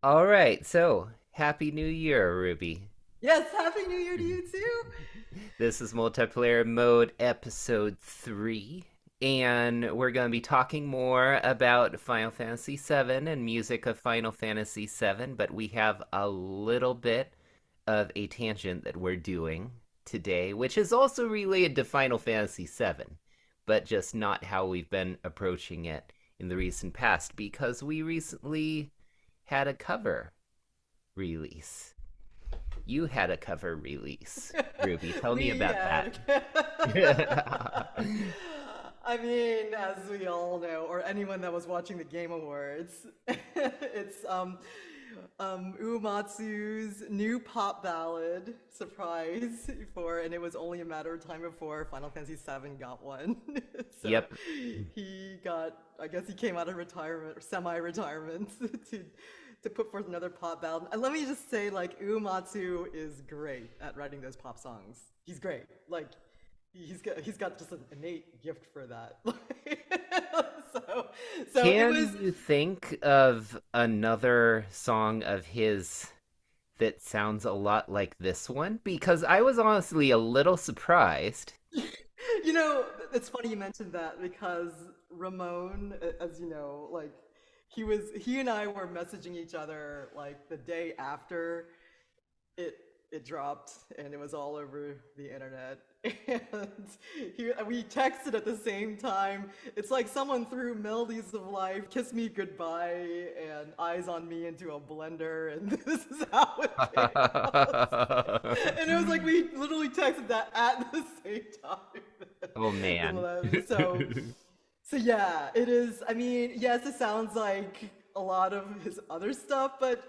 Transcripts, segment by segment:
All right, so Happy New Year, Ruby. Yes, Happy New Year to you too. This is Multiplayer Mode Episode 3, and we're going to be talking more about Final Fantasy VII and music of Final Fantasy VII, but we have a little bit of a tangent that we're doing today, which is also related to Final Fantasy VII, but just not how we've been approaching it in the recent past, because we recently had a cover release. You had a cover release, Ruby. Tell me We about that. I mean, as we all know, or anyone that was watching the Game Awards, it's Uematsu's new pop ballad surprise and it was only a matter of time before Final Fantasy VII got one. So Yep. he got, I guess he came out of retirement, or semi-retirement, to put forth another pop ballad. And let me just say, like, Uematsu is great at writing those pop songs. He's great. Like, he's got just an innate gift for that. so so it was. Can you think of another song of his that sounds a lot like this one? Because I was honestly a little surprised. You know, it's funny you mentioned that because Ramon, as you know, like he and I were messaging each other like the day after it it dropped and it was all over the internet. And we texted at the same time. It's like someone threw Melodies of Life, Kiss Me Goodbye, and Eyes on Me into a blender, and this is how it came out. And it was like we literally texted that at the same Oh man. time. So yeah, it is. I mean, yes, it sounds like a lot of his other stuff, but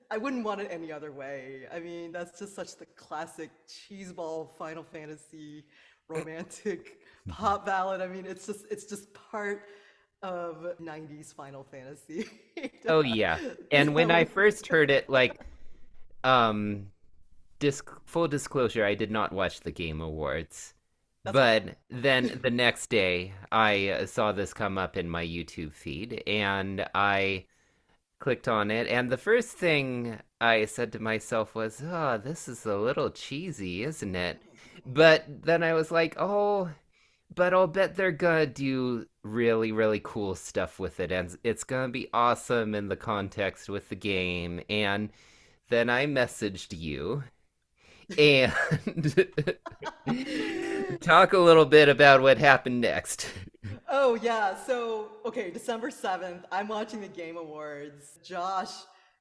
I wouldn't want it any other way. I mean, that's just such the classic cheeseball Final Fantasy romantic pop ballad. I mean, it's just part of 90s Final Fantasy. Oh yeah. And when I first heard it, like, um, full disclosure, I did not watch the Game Awards. That's fine. But then the next day, I saw this come up in my YouTube feed, and I clicked on it. And the first thing I said to myself was, "Oh, this is a little cheesy, isn't it?" But then I was like, "Oh, but I'll bet they're gonna do really, really cool stuff with it, and it's gonna be awesome in the context with the game." And then I messaged you and talk a little bit about what happened next. Oh yeah, so okay, December 7th, I'm watching the Game Awards. Josh,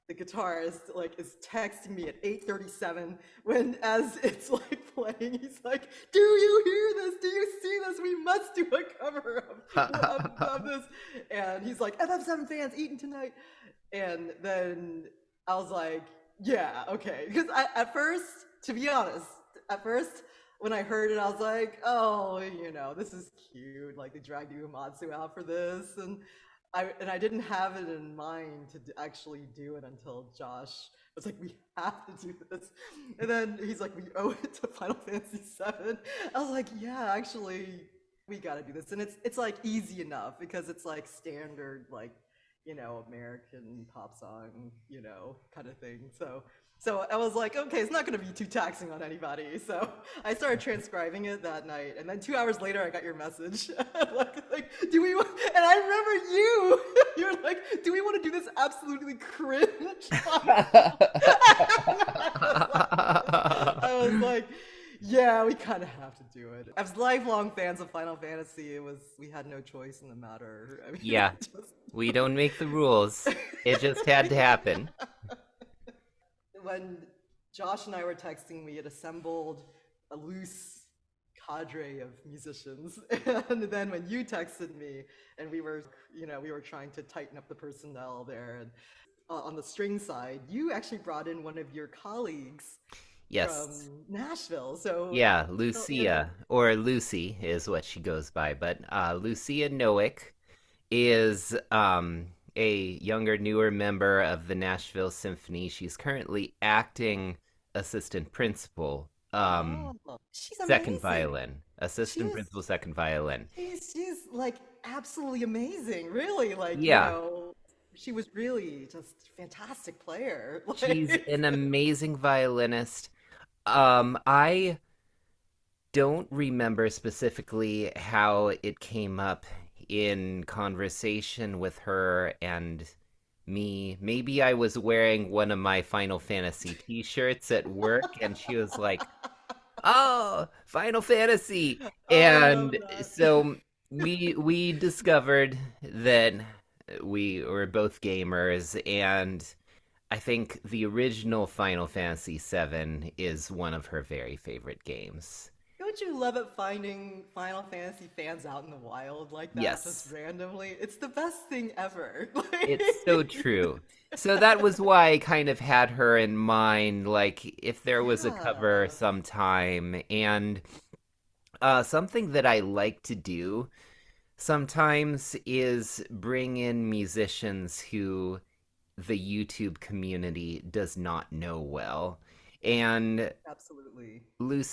the guitarist, like is texting me at 8:37 when as it's like playing, he's like, "Do you hear this? Do you see this? We must do a cover of this." And he's like, "FF7 fans eating tonight." And then I was like, "Yeah, okay." Because at first, to be honest, at first when I heard it, I was like, "Oh, this is cute. Like they dragged Uematsu out for this," and I didn't have it in mind to actually do it until Josh was like, "We have to do this," and then he's like, "We owe it to Final Fantasy VII." I was like, "Yeah, actually, we got to do this," and it's like easy enough because it's like standard like American pop song kind of thing. So I was like, okay, it's not going to be too taxing on anybody. So I started transcribing it that night, and then 2 hours later, I got your message. like, do we? And I remember you. You're like, do we want to do this absolutely cringe? I was like, yeah, we kind of have to do it. As lifelong fans of Final Fantasy, we had no choice in the matter. I mean, Yeah, we don't make the rules. It just had to happen. when Josh and I were texting, we had assembled a loose cadre of musicians. And then when you texted me and we were trying to tighten up the personnel there and on the string side, you actually brought in one of your colleagues Yes. from Nashville. So, Yeah, so you know, Lucia, or Lucy is what she goes by, but Lucia Noack is a younger, newer member of the Nashville Symphony. She's currently acting assistant principal, oh, she's second amazing. violin, She assistant is principal, second violin. she's like absolutely amazing, really. Like, Yeah, she was really just fantastic player. She's Like, an amazing violinist. I don't remember specifically how it came up in conversation with her and me. Maybe I was wearing one of my Final Fantasy t-shirts at work and she was like, "Oh, Final Fantasy." oh, I And love that. so we discovered that we were both gamers, and I think the original Final Fantasy VII is one of her very favorite games. Don't you love it finding Final Fantasy fans out in the wild like that, just Yes, randomly? It's the best thing ever. it's so true. So that was why I kind of had her in mind, like if there was a cover Yeah. sometime. And something that I like to do sometimes is bring in musicians who the YouTube community does not know well. And Absolutely.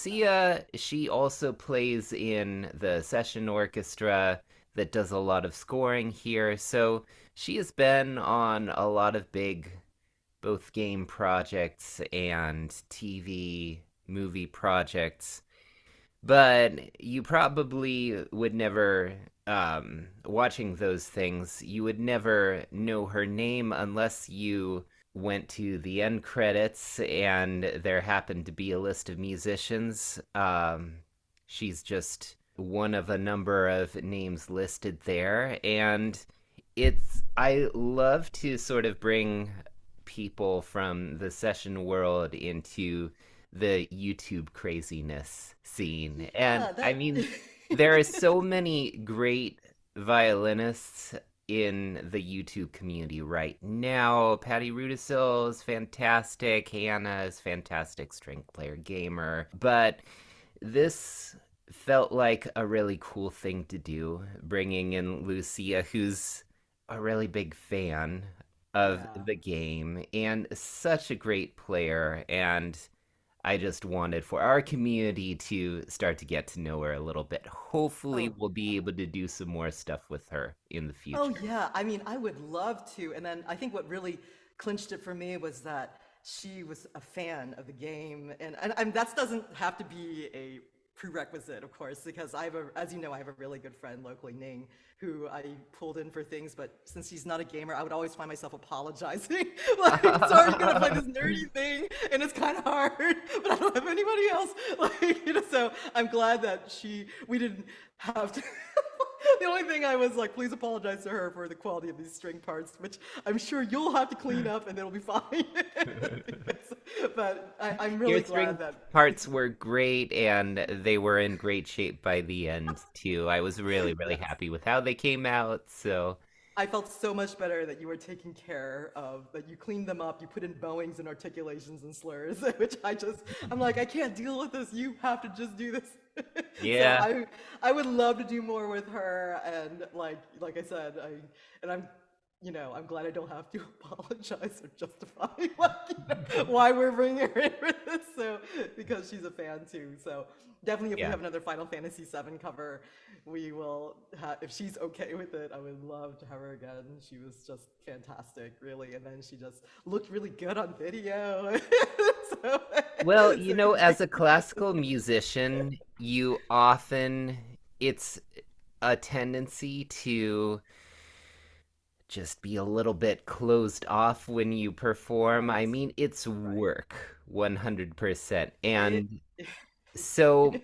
Yeah. Lucia, she also plays in the session orchestra that does a lot of scoring here. So she has been on a lot of big, both game projects and TV movie projects. But you probably would never, watching those things, you would never know her name unless you went to the end credits and there happened to be a list of musicians. She's just one of a number of names listed there. And I love to sort of bring people from the session world into the YouTube craziness scene. And Yeah, I that mean, there are so many great violinists in the YouTube community right now. Patty Rudisil is fantastic. Hannah is fantastic string player gamer. But this felt like a really cool thing to do, bringing in Lucia, who's a really big fan of yeah. the game and such a great player. And I just wanted for our community to start to get to know her a little bit. Hopefully, Oh, we'll be able to do some more stuff with her in the oh future. yeah. I mean, I would love to. And then I think what really clinched it for me was that she was a fan of the game, and that doesn't have to be a prerequisite, of course, because as you know, I have a really good friend locally, Ning, who I pulled in for things. But since she's not a gamer, I would always find myself apologizing, like, sorry, you're gonna play this nerdy thing, and it's kind of hard, but I don't have anybody else. Like, so I'm glad that we didn't have to. The only thing I was like, please apologize to her for the quality of these string parts, which I'm sure you'll have to clean up and it'll be fine. But I'm Your really glad string that parts were great, and they were in great shape by the end, too. I was really, really yes. happy with how they came out. So, I felt so much better that you were taking care of, that you cleaned them up, you put in bowings and articulations and slurs, which I'm like, I can't deal with this. You have to just do this. So yeah. I would love to do more with her, and like I said, I'm I'm glad I don't have to apologize or justify why we're bringing her in for this. So because she's a fan too. So definitely, if we Yeah. have another Final Fantasy VII cover, we will have. If she's okay with it, I would love to have her again. She was just fantastic, really, and then she just looked really good on video. so, Well, so as a classical musician, it's a tendency to just be a little bit closed off when you perform. right, I mean, it's right. work 100%. It, And so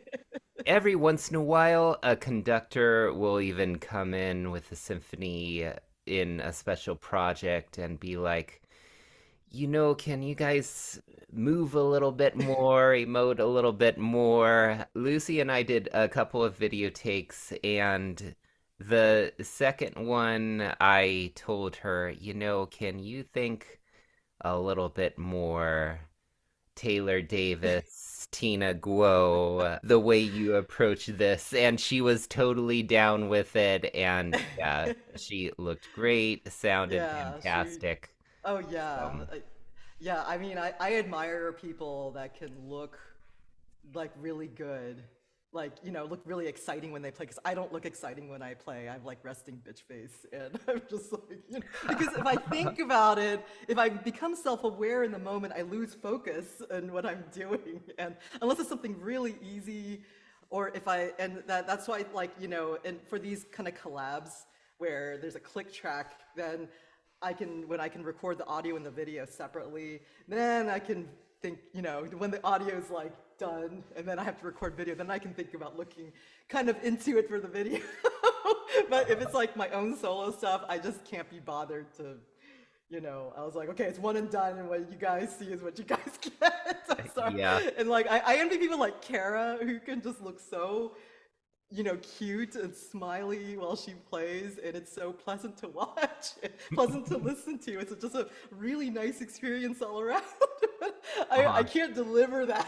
every once in a while, a conductor will even come in with a symphony in a special project and be like, can you guys move a little bit more, emote a little bit more? Lucy and I did a couple of video takes, and the second one, I told her, can you think a little bit more Taylor Davis, Tina Guo, the way you approach this? And she was totally down with it, and yeah, she looked great, sounded yeah, she. fantastic. Oh yeah, So, yeah. I mean, I admire people that can look like really good like look really exciting when they play, because I don't look exciting when I play. I have like resting bitch face, and I'm just like, because if I think about it, if I become self-aware in the moment, I lose focus in what I'm doing, and unless it's something really easy, or if I and that's why, like, and for these kind of collabs where there's a click track, then when I can record the audio and the video separately, then I can think, when the audio is like done and then I have to record video, then I can think about looking kind of into it for the video. But if it's like my own solo stuff, I just can't be bothered to, I was like, okay, it's one and done, and what you guys see is what you guys get. I'm sorry. Yeah. And like, I envy people like Kara, who can just look so cute and smiley while she plays, and it's so pleasant to watch, pleasant to listen to. It's just a really nice experience all around. I Uh-huh. can't deliver that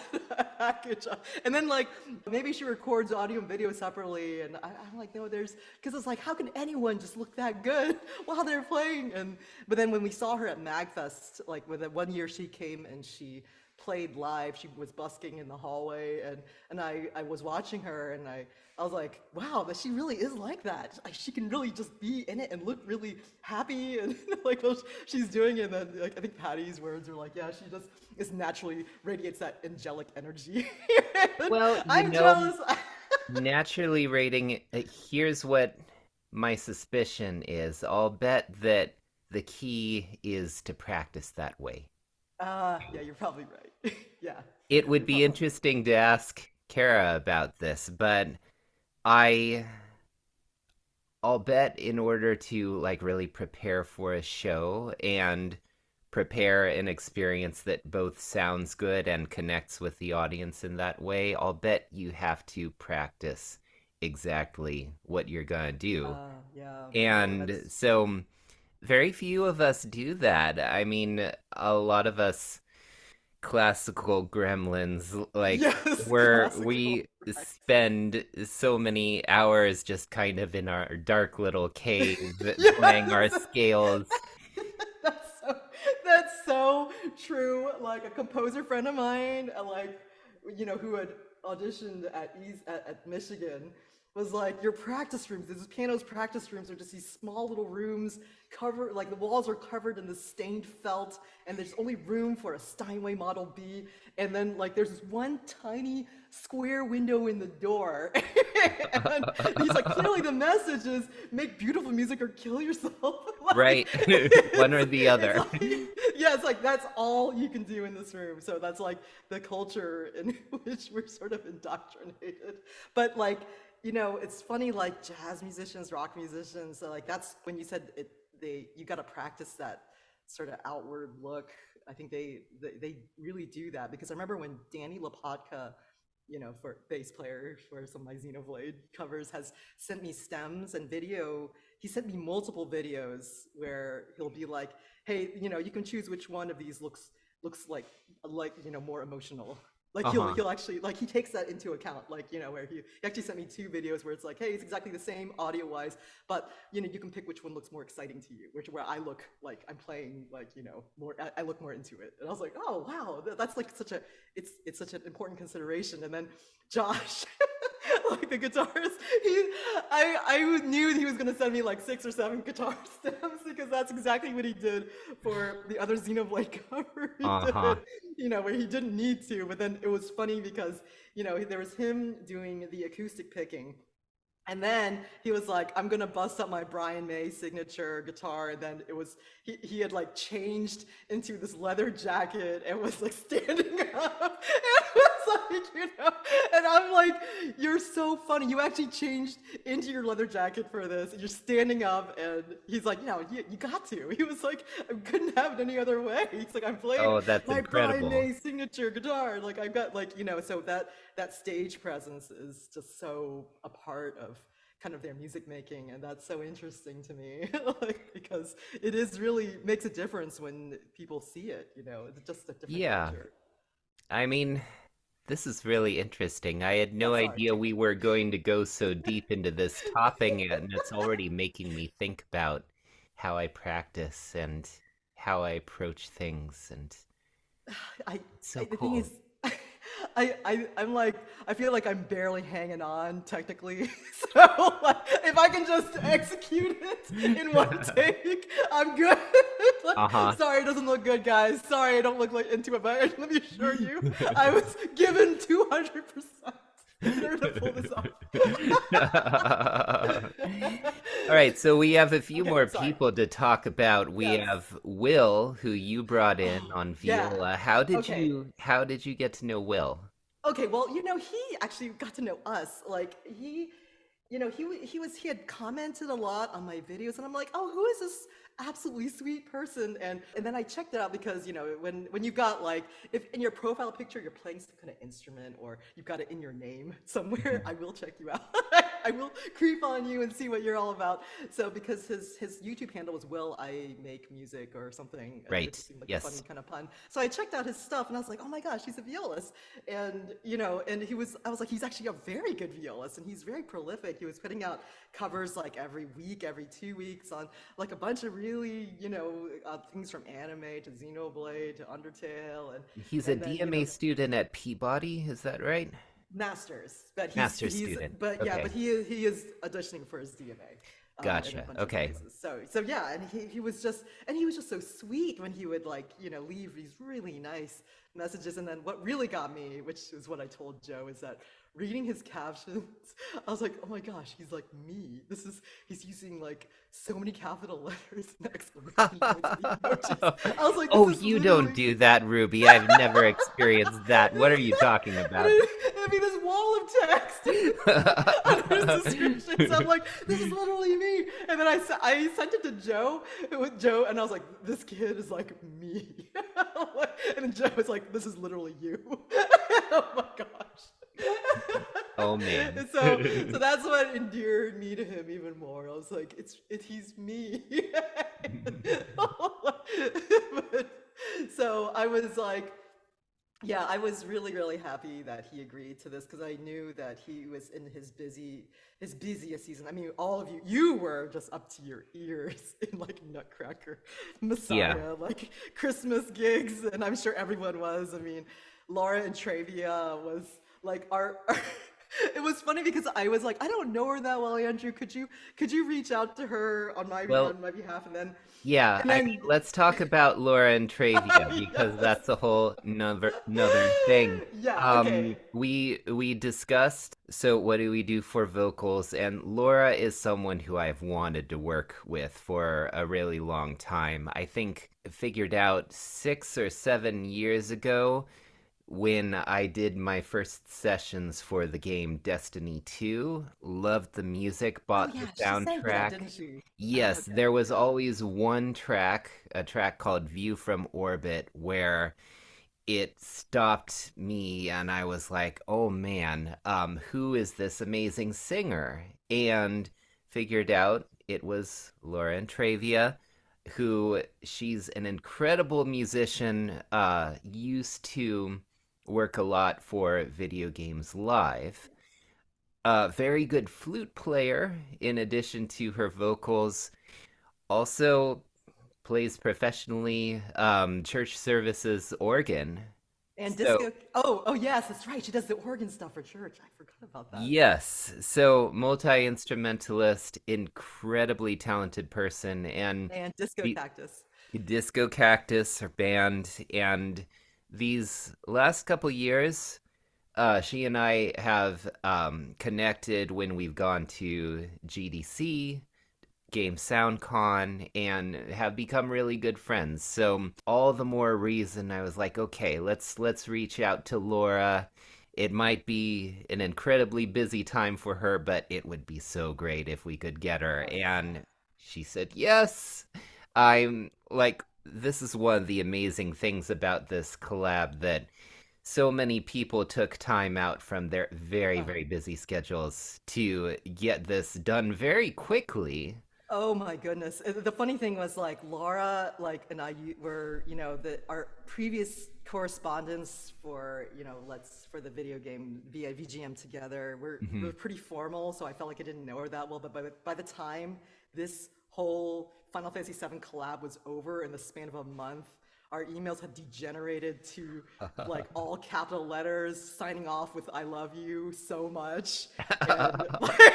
package. And then like maybe she records audio and video separately, and I'm like, no, because it's like, how can anyone just look that good while they're playing? And but then when we saw her at MagFest, like when the one year she came and she played live, she was busking in the hallway, and I was watching her, and I was like, wow, that she really is like that. She can really just be in it and look really happy, and like while she's doing it. And then like, I think Patty's words are like, yeah, she just is naturally radiates that angelic energy. And Well, I'm jealous. naturally rating, here's what my suspicion is. I'll bet that the key is to practice that way. Yeah, you're probably right. Yeah, It would you're be probably. interesting to ask Kara about this, but I I'll bet in order to like really prepare for a show and prepare an experience that both sounds good and connects with the audience in that way, I'll bet you have to practice exactly what you're gonna do. Yeah, And that's so very few of us do that. I mean, a lot of us classical gremlins like yes, where classical. we Right. spend so many hours just kind of in our dark little cave playing our Yes. scales. That's so that's so true. Like a composer friend of mine, like who had auditioned at Michigan, was like, your practice rooms, these pianos practice rooms are just these small little rooms covered, like the walls are covered in this stained felt, and there's only room for a Steinway Model B, and then like there's this one tiny square window in the door. And he's like, clearly the message is make beautiful music or kill yourself. Like Right. One or the it's other. like, yeah, it's like that's all you can do in this room. So that's like the culture in which we're sort of indoctrinated. But like, it's funny, like jazz musicians, rock musicians, so like that's when you said it, you got to practice that sort of outward look. I think they really do that, because I remember when Danny Lapotka, for bass player for some of my Xenoblade covers, has sent me stems and video. He sent me multiple videos where he'll be like, "Hey, you can choose which one of these looks like more emotional." Like he'll Uh-huh. he'll actually, like, he takes that into account. Like, where he actually sent me two videos where it's like, "Hey, it's exactly the same audio wise, but you can pick which one looks more exciting to you." Which where I look like I'm playing, like, more. I look more into it, and I was like, "Oh wow, that's like such a it's such an important consideration." And then Josh, like the guitarist, I knew he was gonna send me like 6 or 7 guitar stems, because that's exactly what he did for the other Xenoblade cover he Uh-huh. did. Where he didn't need to, but then it was funny because there was him doing the acoustic picking, and then he was like, "I'm gonna bust up my Brian May signature guitar." And then he had like changed into this leather jacket and was like standing up. It was like, and I'm like, "You're so funny. You actually changed into your leather jacket for this. And you're standing up." And he's like, you got to." He was like, "I couldn't have it any other way." He's like, "I'm playing Oh, that's my Brian incredible. May signature guitar. Like I've got, like, so that stage presence is just so a part of kind of their music making, and that's so interesting to me. Like, because it is really makes a difference when people see it. It's just a different Yeah. culture. I mean, this is really interesting. I had Yeah, no sorry. idea we were going to go so deep into this topic, and it's already making me think about how I practice and how I approach things, and I, it's so the thing cool. is, I'm like, I feel like I'm barely hanging on technically. So like, if I can just execute it in one take, I'm good. Like, Uh-huh. sorry, it doesn't look good, guys. Sorry, I don't look like into it, but let me assure you, I was given 200% in order to pull this off. All right, so we have a few Okay, more sorry. people to talk about. We Yes. have Will, who you brought in Oh, on yeah. viola. Okay. How did you get to know Will? Okay, well, he actually got to know us. Like he had commented a lot on my videos, and I'm like, oh, who is this absolutely sweet person? And then I checked it out because when you got like if in your profile picture you're playing some kind of instrument or you've got it in your name somewhere, I will check you out. I will creep on you and see what you're all about. So because his YouTube handle was Will I Make Music or something, it Right. just seemed like a funny Yes. kind of pun. So I checked out his stuff and I was like, oh my gosh, he's a violist. And and I was like, he's actually a very good violist and he's very prolific. He was putting out covers like every week, every 2 weeks on like a bunch of really, things from anime to Xenoblade to Undertale He's a and then, DMA student at Peabody, is that right? masters. But Master's student. but Okay. he is auditioning for his DMA. In a Gotcha. bunch of Okay. places. So yeah, and he was just so sweet when he would like, leave these really nice messages. And then what really got me, which is what I told Joe, is that reading his captions, I was like, oh my gosh, he's like me. He's using like so many capital letters and exclamation points and emojis. I was like, this Oh, is you don't literally do that, Ruby. I've never experienced that. What are you talking about? I mean, this wall of text under his descriptions. I'm like, this is literally me. And then I sent it to Joe with Joe, and I was like, this kid is like me. And then Joe was like, this is literally you. Oh my gosh. Oh man. So that's what endeared me to him even more. I was like, he's me. But, so I was like, yeah, I was really, really happy that he agreed to this because I knew that he was in his busiest season. I mean, all of you were just up to your ears in like Nutcracker, Yeah. Messiah, like Christmas gigs, and I'm sure everyone was. I mean, Laura and Travia was like our it was funny because I was like, I don't know her that well, Andrew. Could you reach out to her on Well, my behalf, yeah, and I then mean, let's talk about Laura and Travia because yes, that's a whole another thing. yeah, okay. We discussed, so what do we do for vocals? And Laura is someone who I've wanted to work with for a really long time. I think figured out 6 or 7 years ago when I did my first sessions for the game Destiny 2, loved the music, Oh bought the yeah, she sang for that, soundtrack. didn't she? Oh, Yes, okay, there was yeah. always one track, a track called View from Orbit, where it stopped me and I was like, oh man, who is this amazing singer? And figured out it was Laura Travia, who she's an incredible musician, used to work a lot for Video Games Live. Very good flute player in addition to her vocals. Also plays professionally church services organ. And So disco. Oh yes, that's right. She does the organ stuff for church. I forgot about that. yes, so multi-instrumentalist, incredibly talented person, and And disco the cactus. Disco Cactus, her band, and these last couple years, she and I have connected when we've gone to GDC, Game SoundCon, and have become really good friends. So all the more reason I was like, okay, let's reach out to Laura. It might be an incredibly busy time for her, but it would be so great if we could get her. Oh yeah. And she said yes. I'm like, this is one of the amazing things about this collab that so many people took time out from their very, Oh. very busy schedules to get this done very quickly. Oh my goodness. The funny thing was like Laura and were, our previous correspondence for, let's for the video game VIVGM together. We're Mhm. pretty formal, so I felt like I didn't know her that well, but by the time this whole Final Fantasy VII collab was over in the span of a month, our emails had degenerated to like all capital letters, signing off with "I love you so much,"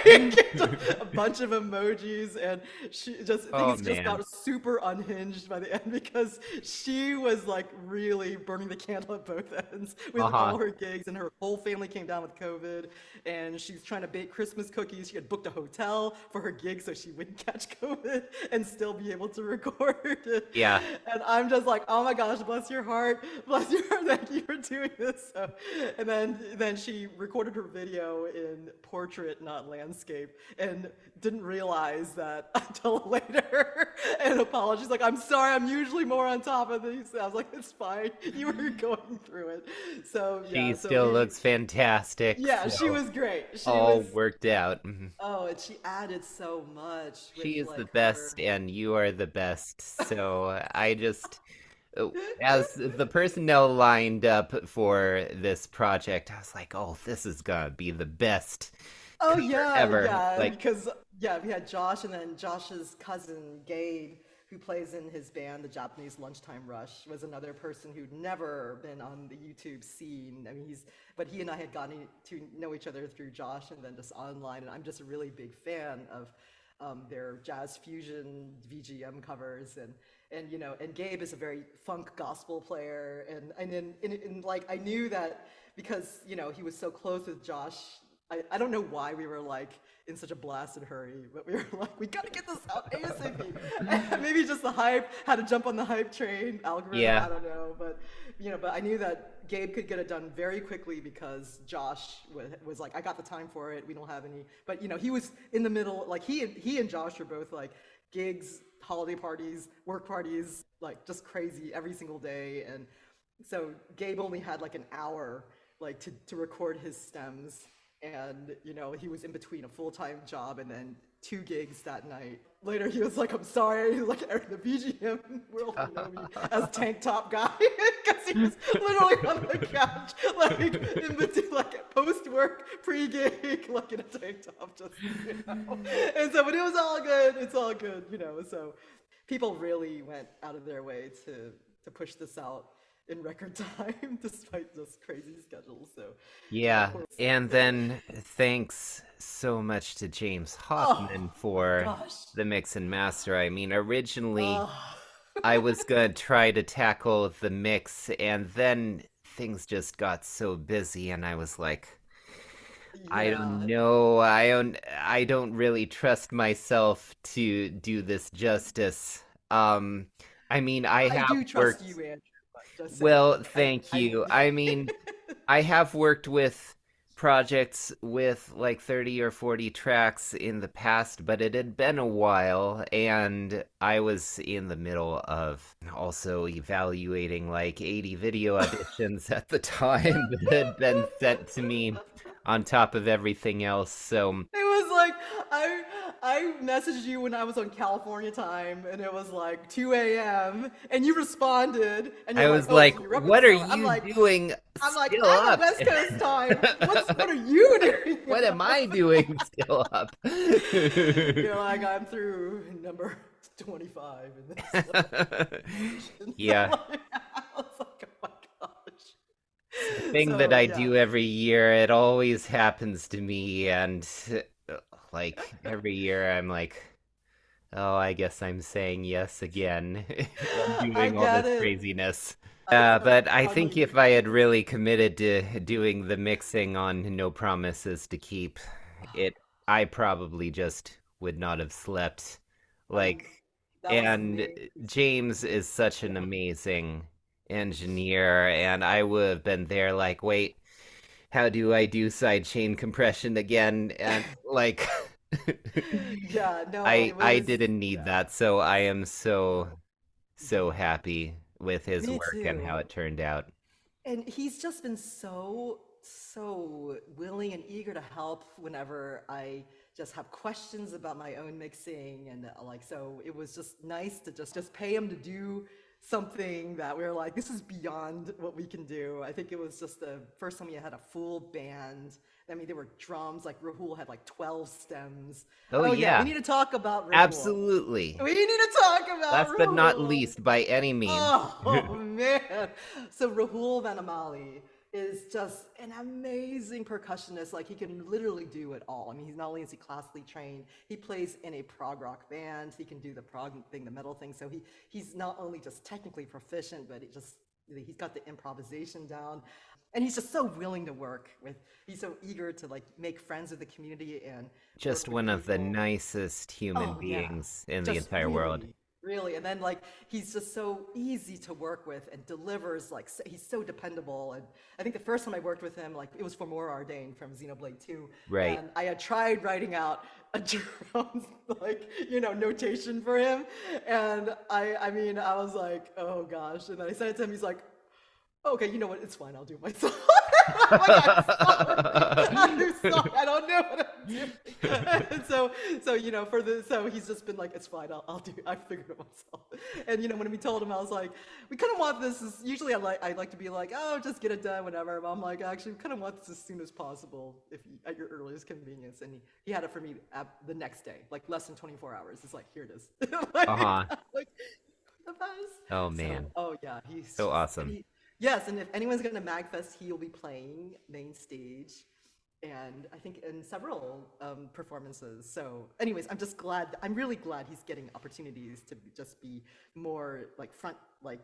and like a bunch of emojis, and she just Oh things just man. got super unhinged by the end because she was like really burning the candle at both ends with Uh-huh. all her gigs, and her whole family came down with COVID, and she's trying to bake Christmas cookies. She had booked a hotel for her gig so she wouldn't catch COVID and still be able to record it. Yeah. And I'm just like, oh my gosh, bless your heart, thank you for doing this. So, and then she recorded her video in portrait, not landscape, and didn't realize that until later. And apologized, like, I'm sorry, I'm usually more on top of these. I was like, it's fine, you were going through it. So She yeah, so still we looks fantastic, yeah, she so was great. She all was worked out. Mhm. oh, and she added so much with She is the like her best, and you are the best. So I just, as the personnel lined up for this project, I was like, oh, this is gonna be the best oh cover yeah, ever. yeah, Like, because yeah, we had Josh and then Josh's cousin Gabe, who plays in his band, the Japanese Lunchtime Rush, was another person who'd never been on the YouTube scene. I mean, but he and I had gotten to know each other through Josh and then just online, and I'm just a really big fan of their jazz fusion VGM covers and and Gabe is a very funk gospel player and like I knew that because he was so close with Josh. I don't know why we were like in such a blasted hurry, but we were like, we gotta get this out ASAP. And maybe just the hype, had to jump on the hype train, algorithm, yeah, I don't know. But I knew that Gabe could get it done very quickly because Josh was like, I got the time for it. We don't have any. But he was in the middle, like he and Josh were both like gigs, holiday parties, work parties, like just crazy every single day. And so Gabe only had like an hour like to record his stems, and he was in between a full-time job and then two gigs that night. Later he was like, I'm sorry, like the BGM world will know me as tank top guy because he was literally on the couch like in between, like post work, pre-gig, like in a tank top, just and so but it was all good, it's all good, so people really went out of their way to push this out in record time despite just crazy schedules. So yeah. poor And then thanks so much to James oh Hoffman my for gosh. the mix and master. I mean, originally Oh. I was gonna try to tackle the mix, and then things just got so busy, and I was like, I don't Yeah. know. I don't really trust myself to do this justice. Um, I mean, I I have do trust worked. you, Andrew, but just Well, saying. thank you. I mean, I have worked with projects with like 30 or 40 tracks in the past, but it had been a while, and I was in the middle of also evaluating like 80 video auditions at the time that had been sent to me on top of everything else. So It was like I messaged you when I was on California time, and it was like 2 a.m. and you responded, and I you're like, was "Oh, like, so you're up at what are 7." you doing still I'm on up? West Coast time. What are you doing? What am I doing still up? You're like, I'm through number 25 in this audition. Yeah, I was like, oh my gosh. it's the thing that So I yeah. do every year. It always happens to me, and like every year, I'm like, oh, I guess I'm saying yes again. I'm I doing all get this it. craziness. It's so But I think funny. if I had really committed to doing the mixing on No Promises to Keep, it, I probably just would not have slept. I'm Like, that was and me. James is such an amazing engineer, and I would have been there like, wait, how do I do side chain compression again? And like, Yeah, no, I it I was didn't need yeah. that, so I am so so Mhm. happy with his Me work and how too. it turned out. And he's just been so willing and eager to help whenever I just have questions about my own mixing and like so it was just nice to just pay him to do something that we were like, this is beyond what we can do. I think it was just the first time we had a full band. I mean, there were drums, like Rahul had like 12 stems. Oh Oh yeah, we yeah, need to talk about Rahul. absolutely. We need to talk about Last but not Rahul. least, by any means. Oh man. So Rahul Vanamali is just an amazing percussionist. Like he can literally do it all. I mean, he's not only is he classically trained, he plays in a prog rock band. He can do the prog thing, the metal thing. So he's not only just technically proficient, but he's got the improvisation down. And he's just so willing to work with. He's so eager to like make friends with the community and Just work with one of the people. nicest human Oh yeah, beings in the just entire world. really, really. And then like he's just so easy to work with and delivers like he's so dependable. And I think the first time I worked with him, like it was for More Ardain from Xenoblade 2, Right. and I had tried writing out a drums like notation for him, and I mean I was like, oh gosh, and then I sent it to him. He's like, okay, you know what? It's fine. I'll do it myself. I'm like, I'm sorry. I'm sorry. I don't know what I'm doing. And so so he's just been like, it's fine. I'll do. I figured it myself. And when we told him, I was like, we kind of want this. Usually, I like to be like, oh, just get it done, whatever. But I'm like, actually, we kind of want this as soon as possible, if at your earliest convenience. And he had it for me the next day, like less than 24 hours. It's like, here it is. Uh-huh. like the best. Oh So, man. oh yeah, he's So just awesome. yes, and if anyone's going to Magfest, he'll be playing main stage, and I think in several performances. So, anyways, I'm just glad. I'm really glad he's getting opportunities to just be more like front, like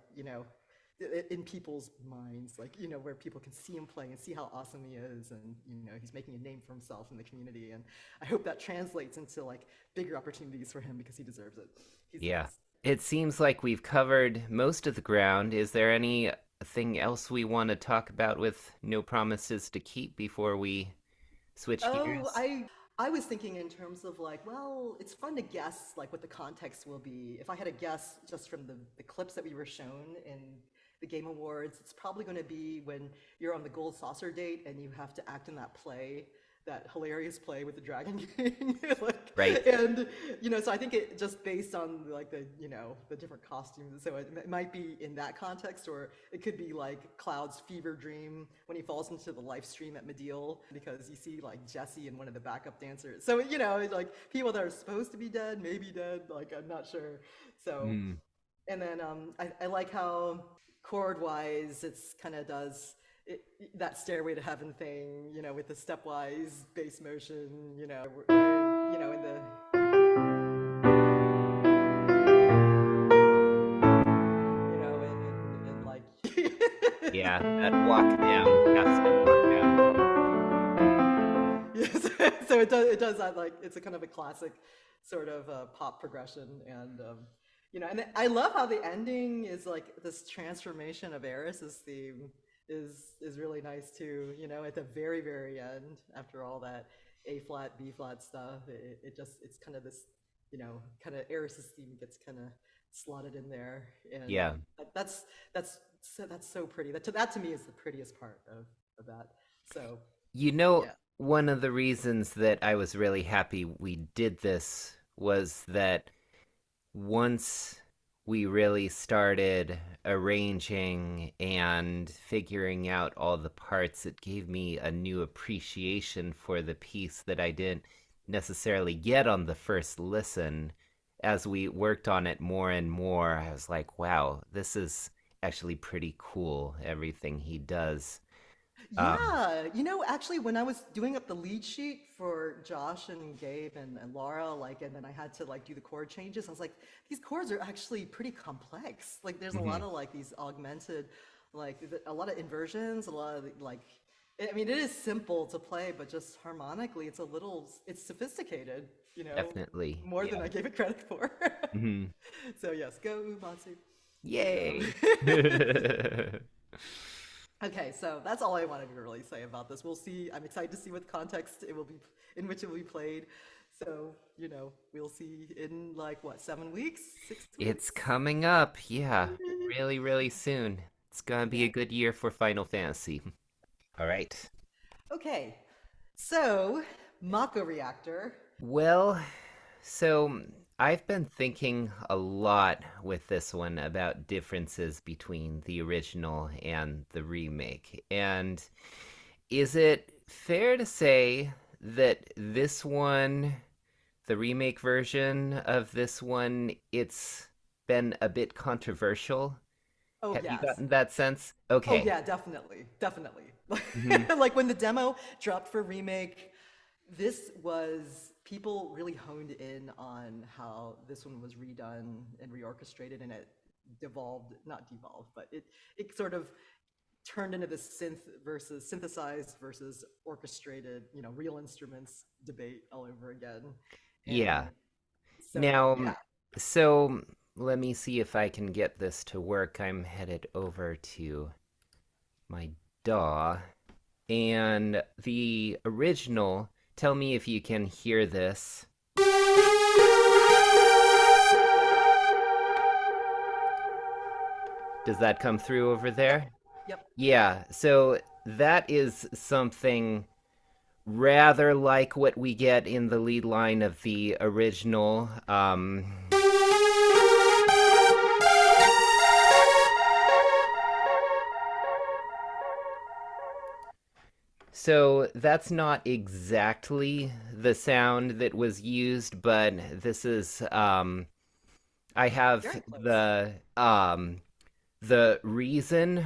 in people's minds, like where people can see him play and see how awesome he is, and he's making a name for himself in the community. And I hope that translates into like bigger opportunities for him because he deserves it. He's the Yeah. best. It seems like we've covered most of the ground. Is there anything else we want to talk about with no promises to keep before we switch Oh, gears? I was thinking in terms of like, well, it's fun to guess like what the context will be. If I had a guess just from the clips that we were shown in the Game Awards, it's probably going to be when you're on the Gold Saucer date and you have to act in that play, that hilarious play with the Dragon King. like, Right. and so I think it just based on like the different costumes. So it might be in that context, or it could be like Cloud's fever dream when he falls into the live stream at Medill because you see like Jesse and one of the backup dancers. So like people that are supposed to be dead, maybe dead. Like I'm not sure. So Mm. and then I like how chord wise it's kind of does it, that stairway to heaven thing, with the stepwise bass motion, in the and like Yeah, that walk down, half step walk down. yes, so it does that like it's a kind of a classic sort of pop progression, and and I love how the ending is like this transformation of Eris's theme is really nice too. At the very very end, after all that A flat B flat stuff, it's kind of this kind of Eris's theme gets kind of slotted in there, and Yeah. that's so pretty. That to me is the prettiest part of that. So You know, yeah. one of the reasons that I was really happy we did this was that once we really started arranging and figuring out all the parts, it gave me a new appreciation for the piece that I didn't necessarily get on the first listen. As we worked on it more and more, I was like, wow, this is actually pretty cool, everything he does. Um, Yeah, actually, when I was doing up the lead sheet for Josh and Gabe and Laura, like, and then I had to like do the chord changes, I was like, these chords are actually pretty complex. Like, there's a lot mhm. of like these augmented, like, a lot of inversions, a lot of like, I mean, it is simple to play, but just harmonically, it's sophisticated, Definitely. more than Yeah. I gave it credit for. Mhm. So yes, go Umatsu. Yay. Okay, so that's all I wanted to really say about this. We'll see. I'm excited to see what context it will be, in which it will be played. So, we'll see in like what, 7 weeks, 6 weeks? It's coming up. Yeah. Really, really soon. It's gonna be a Yeah. good year for Final Fantasy. All right. Okay, so Mako Reactor. Well, so I've been thinking a lot with this one about differences between the original and the remake. And is it fair to say that this one, the remake version of this one, it's been a bit controversial? Oh, Have you yes. gotten that sense? Oh, Okay. yeah, definitely. Definitely. Hmm. Like when the demo dropped for Remake, this was people really honed in on how this one was redone and reorchestrated, and it devolved, not devolved, but it sort of turned into this synthesized versus orchestrated, real instruments debate all over again. Yeah. And so, Now, yeah. so let me see if I can get this to work. I'm headed over to my DAW. And the original, tell me if you can hear this. Yeah, go ahead. Does that come through over Yep. there? Yep. Yeah, so that is something rather like what we get in the lead line of the original. So that's not exactly the sound that was used, but this is I have Very close. the Reason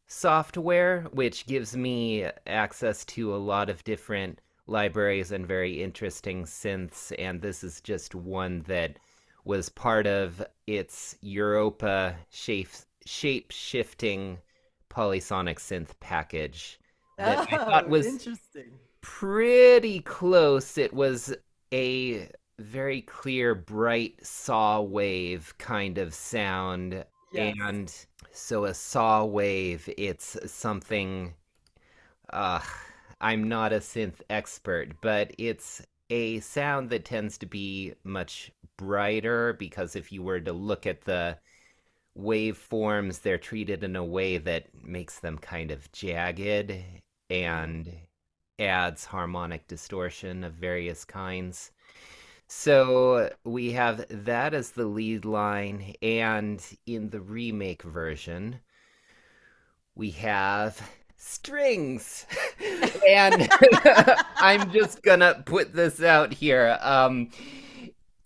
software, which gives me access to a lot of different libraries and very interesting synths, and this is just one that was part of its Europa shape shifting polysonic synth package that I thought Oh, was interesting. pretty close. It was a very clear, bright saw wave kind of sound. Yes. And so a saw wave, it's something, uh, I'm not a synth expert, but it's a sound that tends to be much brighter because if you were to look at the waveforms, they're treated in a way that makes them kind of jagged Hmm. and adds harmonic distortion of various kinds. So we have that as the lead line, and in the remake version, we have strings. And I'm just gonna put this out here.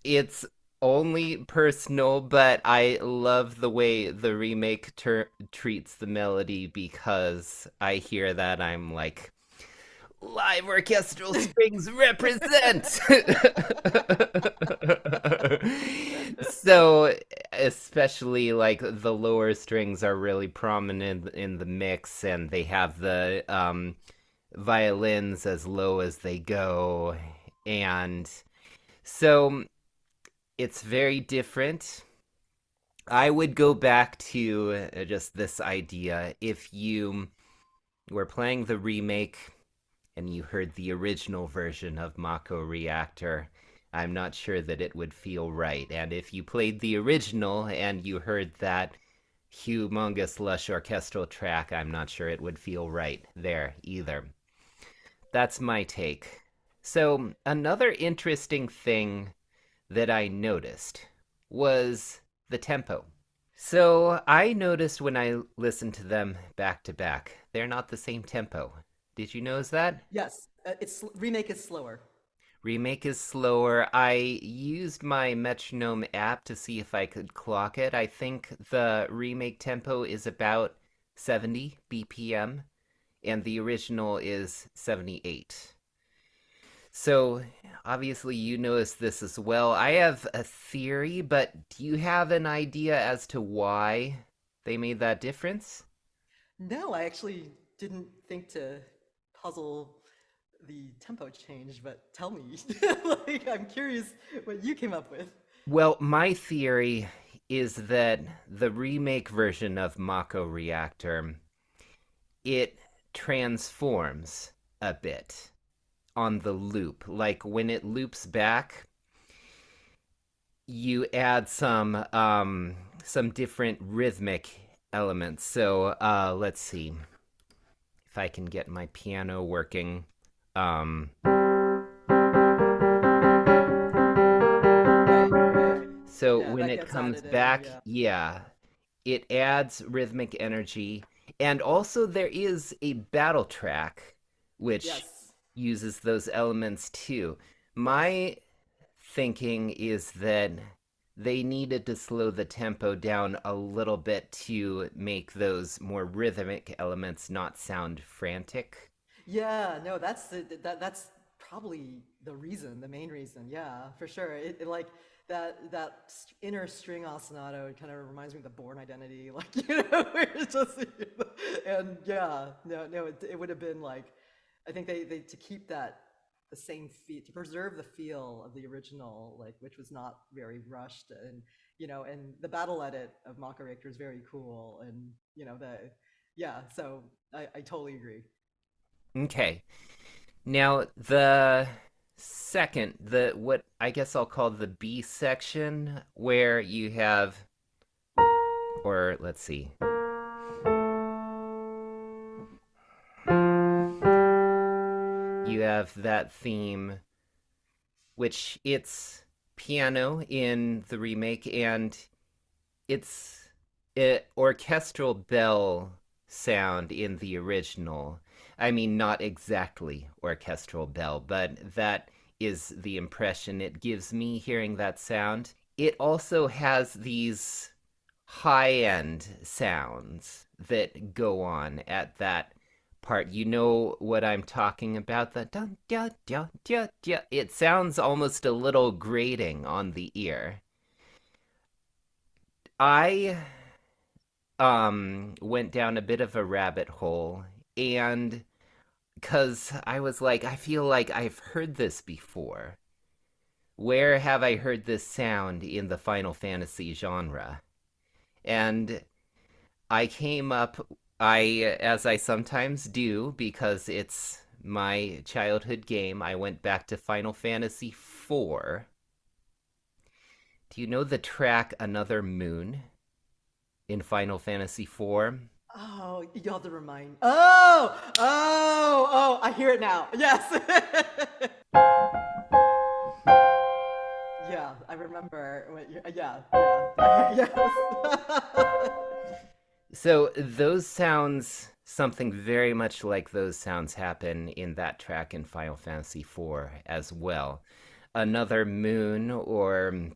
It's only personal, but I love the way the remake treats the melody because I hear that I'm like, live orchestral strings represent. So, especially like the lower strings are really prominent in the mix, and they have the violins as low as they go. And so it's very different. I would go back to just this idea if you were playing the remake and you heard the original version of Mako Reactor, I'm not sure that it would feel right. And if you played the original and you heard that humongous lush orchestral track, I'm not sure it would feel right there either. That's my take. So, another interesting thing that I noticed was the tempo. So, I noticed when I listened to them back to back, they're not the same tempo. Did you notice that? Yes, it's Remake is slower. Remake is slower. I used my metronome app to see if I could clock it. I think the remake tempo is about 70 BPM, and the original is 78. So, obviously, you noticed this as well. I have a theory, but do you have an idea as to why they made that difference? No, I actually didn't think to puzzle the tempo change, but tell me. Like, I'm curious what you came up with. Well, my theory is that the remake version of Mako Reactor it transforms a bit on the loop. Like when it loops back, you add some different rhythmic elements. So let's see if I can get my piano working. Um, Right, right. So Yeah, when that it gets comes added in. back, Yeah. yeah, it adds rhythmic energy. And also, there is a battle track which Yes. uses those elements too. My thinking is that they needed to slow the tempo down a little bit to make those more rhythmic elements not sound frantic. Yeah, no, that's probably the reason, the main reason. Yeah, for sure. It like inner string ostinato. It kind of reminds me of the Born Identity, like where it's just and yeah, no, it would have been like, I think they to keep that the same feel, to preserve the feel of the original, like which was not very rushed, and and the battle edit of Mako Reactor is very cool, and the yeah, so I totally agree. Okay. Now the second, the what I guess I'll call the B section, where you have, or let's see, you have that theme, which it's piano in the remake, and it's orchestral bell sound in the original. I mean, not exactly orchestral bell, but that is the impression it gives me hearing that sound. It also has these high end sounds that go on at that part. You know what I'm talking about? The dun dun dun dun dun. It sounds almost a little grating on the ear. I went down a bit of a rabbit hole, and because I was like, I feel like I've heard this before. Where have I heard this sound in the Final Fantasy genre? And I came up, as I sometimes do, because it's my childhood game, I went back to Final Fantasy IV. Do you know the track Another Moon in Final Fantasy IV? Oh, you have to remind. Oh! I hear it now. Yes. Yeah, I remember. Yeah, yeah. Yes. So those sounds, something very much like those sounds happen in that track in Final Fantasy IV as well. Another Moon, or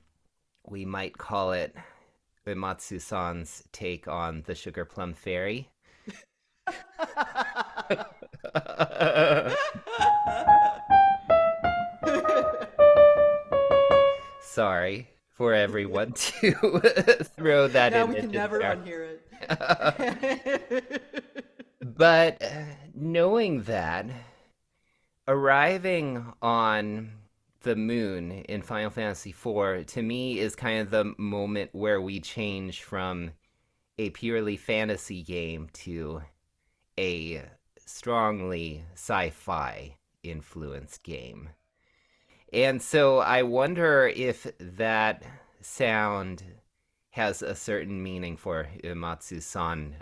we might call it Uematsu-san's take on the Sugar Plum Fairy. Sorry for everyone to throw that Now we image can in never there. unhear it. But knowing that, arriving on the moon in Final Fantasy IV to me is kind of the moment where we change from a purely fantasy game to a strongly sci-fi influenced game. And so I wonder if that sound has a certain meaning for Uematsu-san,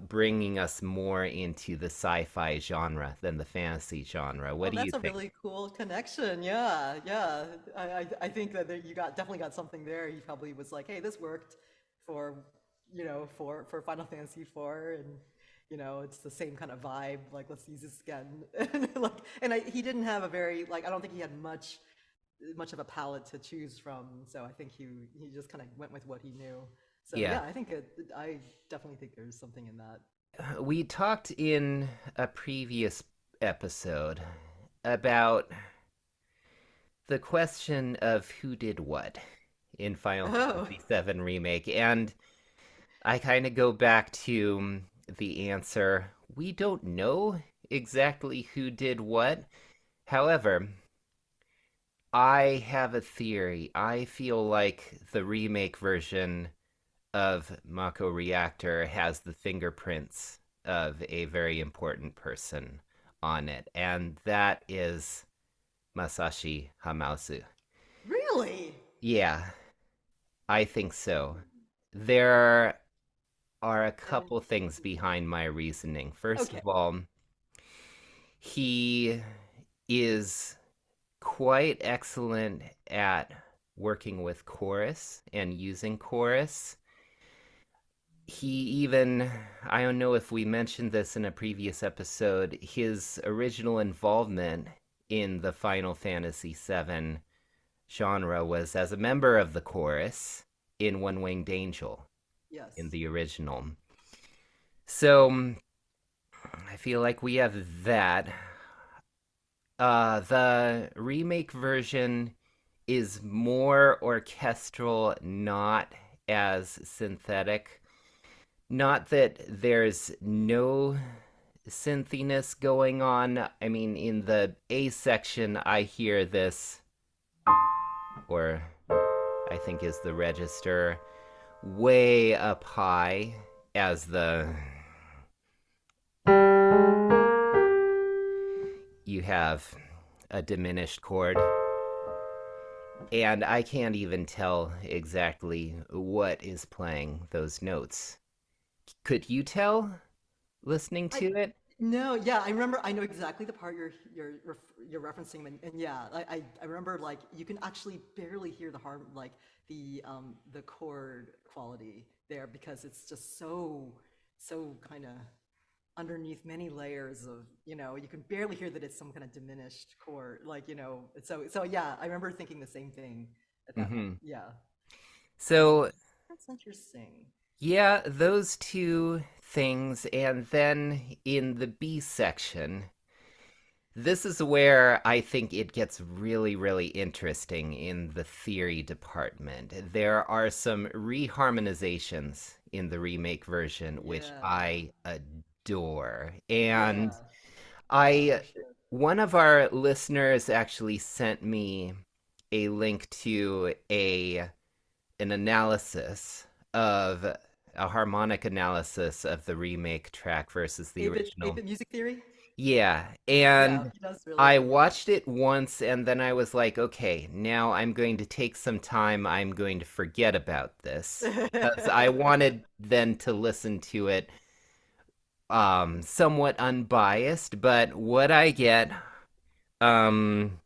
bringing us more into the sci-fi genre than the fantasy genre. What Oh, do you that's a think? really cool connection. Yeah, yeah. I think that you definitely got something there. He probably was like, "Hey, this worked for for Final Fantasy IV, and it's the same kind of vibe. Like, let's use this again." And he didn't have a very like I don't think he had much of a palette to choose from. So I think he just kind of went with what he knew. So Yeah. yeah, I definitely think there's something in that. We talked in a previous episode about the question of who did what in Final Oh. Fantasy VII Remake, and I kind of go back to the answer we don't know exactly who did what. However, I have a theory. I feel like the remake version of Mako Reactor has the fingerprints of a very important person on it, and that is Masashi Hamauzu. Really? Yeah, I think so. There are a And couple things behind my reasoning. First okay. of all, he is quite excellent at working with chorus and using chorus. He even, I don't know if we mentioned this in a previous episode, his original involvement in the Final Fantasy VII genre was as a member of the chorus in One Winged Angel in Yes. the original. So I feel like we have that. The remake version is more orchestral, not as synthetic. Not that there's no synthiness going on. I mean, in the A section, I hear this, or I think is the register, way up high as the. You have a diminished chord, and I can't even tell exactly what is playing those notes. Could you tell listening I to it? no, yeah, I remember. I know exactly the part you're referencing, and yeah, I remember like you can actually barely hear the chord quality there because it's just so kind of underneath many layers of you can barely hear that it's some kind of diminished chord so yeah, I remember thinking the same thing at that Mm-hmm. yeah. um So, that's interesting. yeah, those two things. And then in the B section, this is where I think it gets really, really interesting in the theory department. There are some reharmonizations in the remake version, which Yeah, I adore. And yeah, yeah, for I, sure. one of our listeners actually sent me a link to an analysis of a harmonic analysis of the remake track versus the 8-bit original. 8-bit music theory. Yeah, Yeah, and he does really I good work. watched it once and then I was like, okay, now I'm going to take some time. I'm going to forget about this because I wanted then to listen to it somewhat unbiased, but what I get um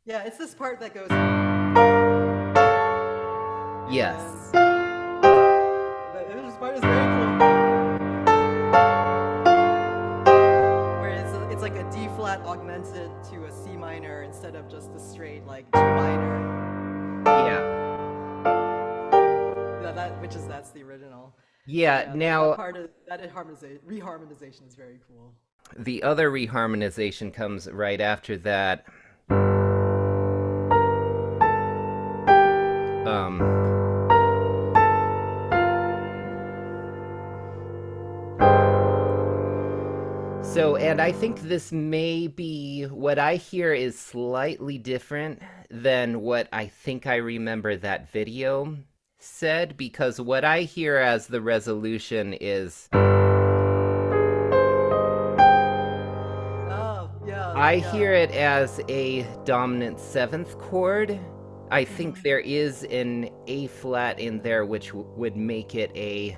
Yeah, it's this part that goes, yes. this part is very cool. Where it's like a D flat augmented to a C minor instead of just the straight like G minor. Yeah. That's the original. So Yeah, yeah, that now part of that reharmonization is very cool. the other reharmonization comes right after that. Um So, and I think this may be what I hear is slightly different than what I think I remember that video said, because what I hear as the resolution is Oh yeah, I yeah. hear it as a dominant seventh chord. I think Hmm. there is an A flat in there, which would make it a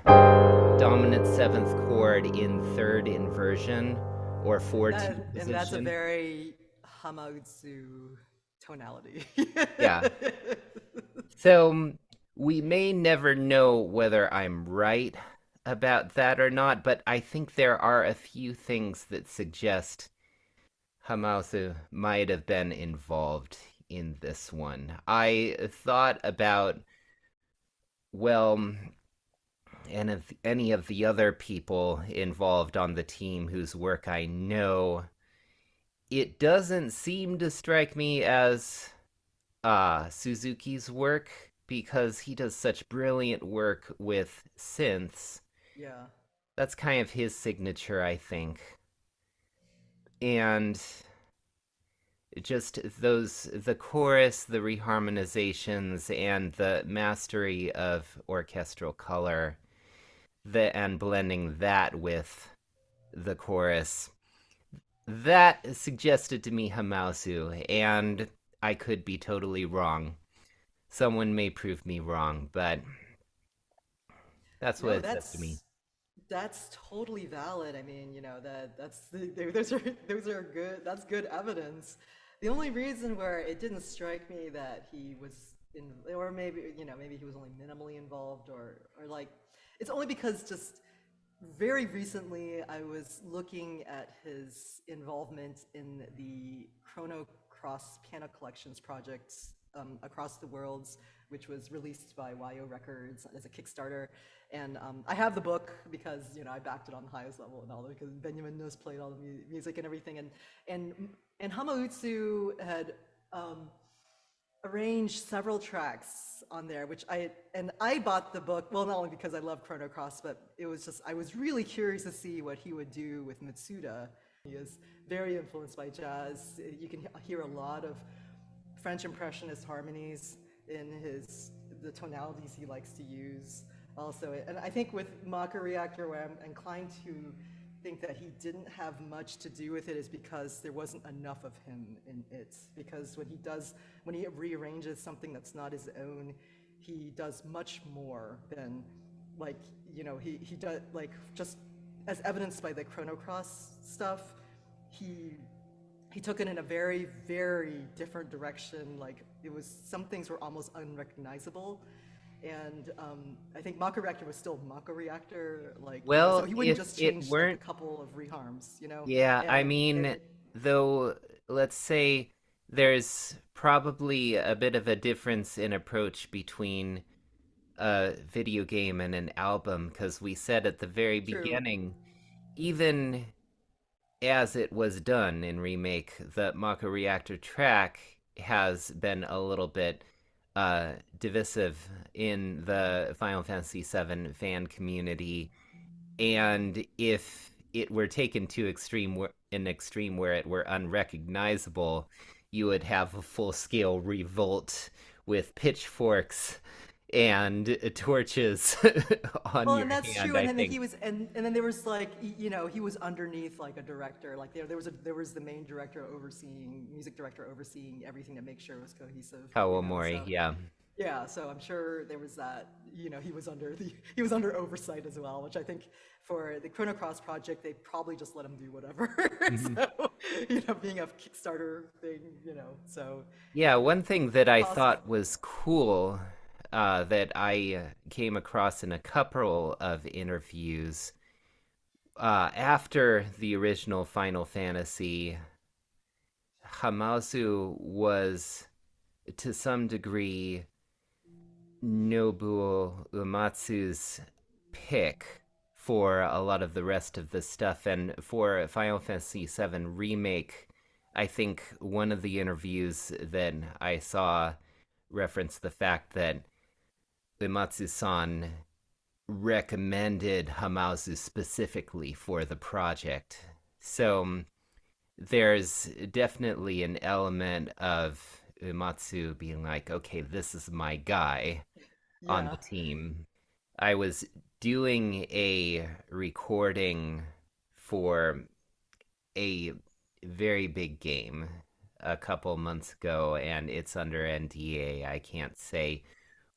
dominant seventh chord in third inversion or 4-2 And that's a position. very Hamautsu tonality. Yeah. So we may never know whether I'm right about that or not, but I think there are a few things that suggest Hamausu might have been involved in this one. I thought about, well, and if any of the other people involved on the team whose work I know, it doesn't seem to strike me as Suzuki's work because he does such brilliant work with synths. Yeah. That's kind of his signature, I think. And just those, the chorus, the reharmonizations, and the mastery of orchestral color, and blending that with the chorus, that suggested to me Hamausu, and I could be totally wrong. Someone may prove me wrong, but that's what No, it says to me. that's totally valid. I mean, those are good. That's good evidence. The only reason where it didn't strike me that he was or maybe maybe he was only minimally involved, or like it's only because just very recently I was looking at his involvement in the Chrono Cross piano collections projects across the worlds, which was released by YO Records as a Kickstarter. And I have the book because I backed it on the highest level and all that, because Benjamin knows played all the music and everything. And and Hamautsu had arranged several tracks on there, which I bought the book, well, not only because I love Chrono Cross, but it was just I was really curious to see what he would do with Mitsuda. He is very influenced by jazz. You can hear a lot of French impressionist harmonies in his the tonalities he likes to use. Also, and I think with Mako Reactor, where I'm inclined to think that he didn't have much to do with it, is because there wasn't enough of him in it. Because when he rearranges something that's not his own, he does much more than, like, he does, like, just as evidenced by the Chrono Cross stuff. He took it in a very, very different direction. Like, some things were almost unrecognizable. And I think Mako Reactor was still Mako Reactor, like, so Well, he wouldn't if just it change like a weren't, couple of reharms. yeah, I And mean, though, let's say there's probably a bit of a difference in approach between a video game and an album, because we said at the very true. beginning, even as it was done in Remake, the Mako Reactor track has been a little bit divisive in the Final Fantasy VII fan community. And if it were taken to an extreme where it were unrecognizable, you would have a full scale revolt with pitchforks and torches on Well, your and that's hand, true. I And then think. he was, and then there was like, he was underneath like a director. Like there was the main director overseeing, music director overseeing everything to make sure it was cohesive. Kawamori, So yeah. yeah, so I'm sure there was that. He was under oversight as well, which I think for the Chrono Cross project they probably just let him do whatever. Mhm. So being a Kickstarter thing, so Yeah, one thing that I possible. thought was cool that I came across in a couple of interviews after the original Final Fantasy, Hamasu was to some degree Nobuo Uematsu's pick for a lot of the rest of the stuff. And for Final Fantasy VII Remake, I think one of the interviews that I saw referenced the fact that Uematsu-san recommended Hamasu specifically for the project. So there's definitely an element of Uematsu being like, okay, this is my guy on Yeah. the team. I was doing a recording for a very big game a couple months ago, and it's under NDA. I can't say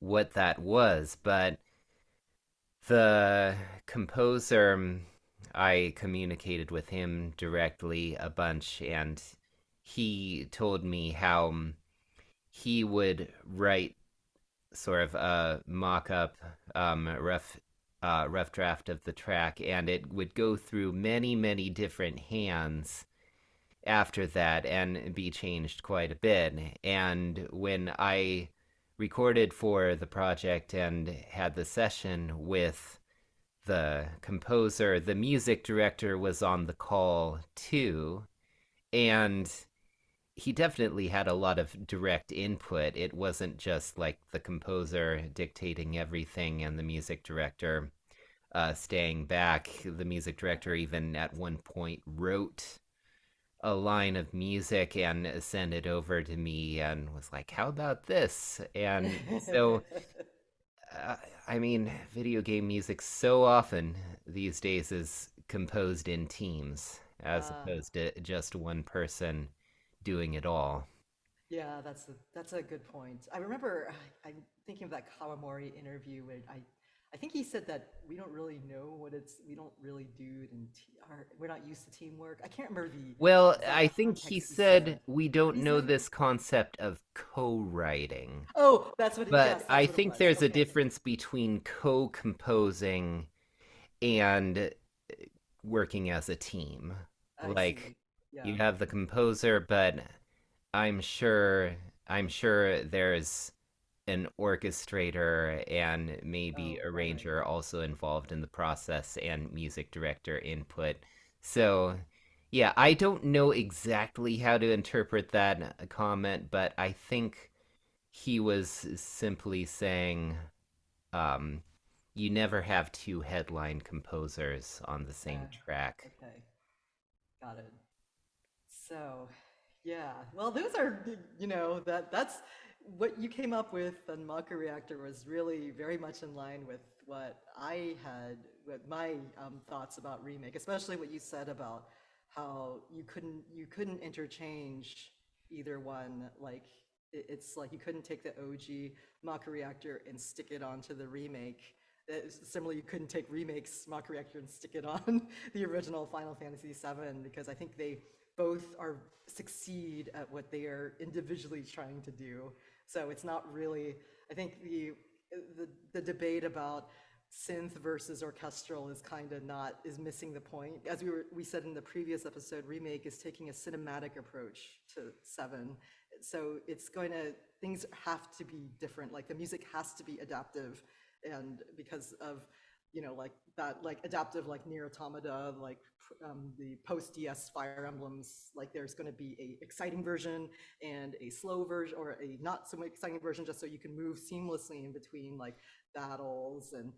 what that was, but the composer, I communicated with him directly a bunch, and he told me how he would write sort of a mock-up, rough draft of the track, and it would go through many, many different hands after that and be changed quite a bit. And when I recorded for the project and had the session with the composer, the music director was on the call too. And he definitely had a lot of direct input. It wasn't just like the composer dictating everything and the music director staying back. The music director even at one point wrote a line of music and sent it over to me and was like, "How about this?" And so, uh, I mean, video game music so often these days is composed in teams as uh, opposed to just one person doing it all. yeah, that's a good point. I remember I'm thinking of that Kawamori interview where I I think he said that we don't really know we don't really do it we're not used to teamwork. I can't remember the Well, I exact think he context he said. said we What don't did he know say? this concept of co-writing. Oh, that's what it, But yes, that's I what it think was. there's a Okay. difference between co-composing and working as a team. I Like see. Yeah. you have the composer, but I'm sure I'm sure there's an orchestrator and maybe Oh, right. arranger also involved in the process and music director input. So, yeah, I don't know exactly how to interpret that comment, but I think he was simply saying um, you never have two headline composers on the same track. Okay. Got it. So, yeah. Well, those are, that's what you came up with on Mako Reactor was really very much in line with what I had, with my thoughts about Remake, especially what you said about how you couldn't interchange either one. Like it's like you couldn't take the OG Mako Reactor and stick it onto the remake. Similarly, you couldn't take Remake's Mako Reactor and stick it on the original Final Fantasy VII because I think they both are succeed at what they are individually trying to do. So it's not really. I think the debate about synth versus orchestral is kind of not is missing the point. As we said in the previous episode, Remake is taking a cinematic approach to Seven, so it's going to things have to be different. Like the music has to be adaptive, and because of like that, like adaptive, like near automata, like the post DS Fire Emblems, like there's going to be a exciting version and a slow version or a not so exciting version, just so you can move seamlessly in between like battles and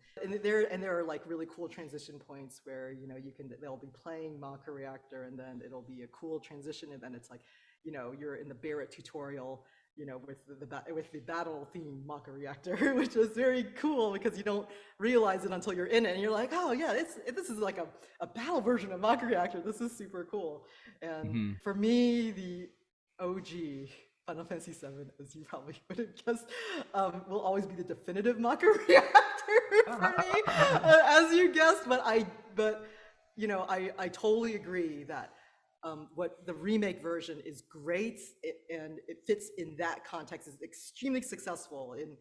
there are like really cool transition points where they'll be playing Mako Reactor and then it'll be a cool transition and then it's like you're in the Barrett tutorial with the battle theme Mako Reactor, which is very cool because you don't realize it until you're in it, and you're like, oh yeah, this is like a battle version of Mako Reactor. This is super cool. And Mhm. for me, the OG Final Fantasy VII, as you probably would have guessed, will always be the definitive Mako Reactor for me, as you guessed. But I totally agree that what the remake version is great and it fits in that context is extremely successful in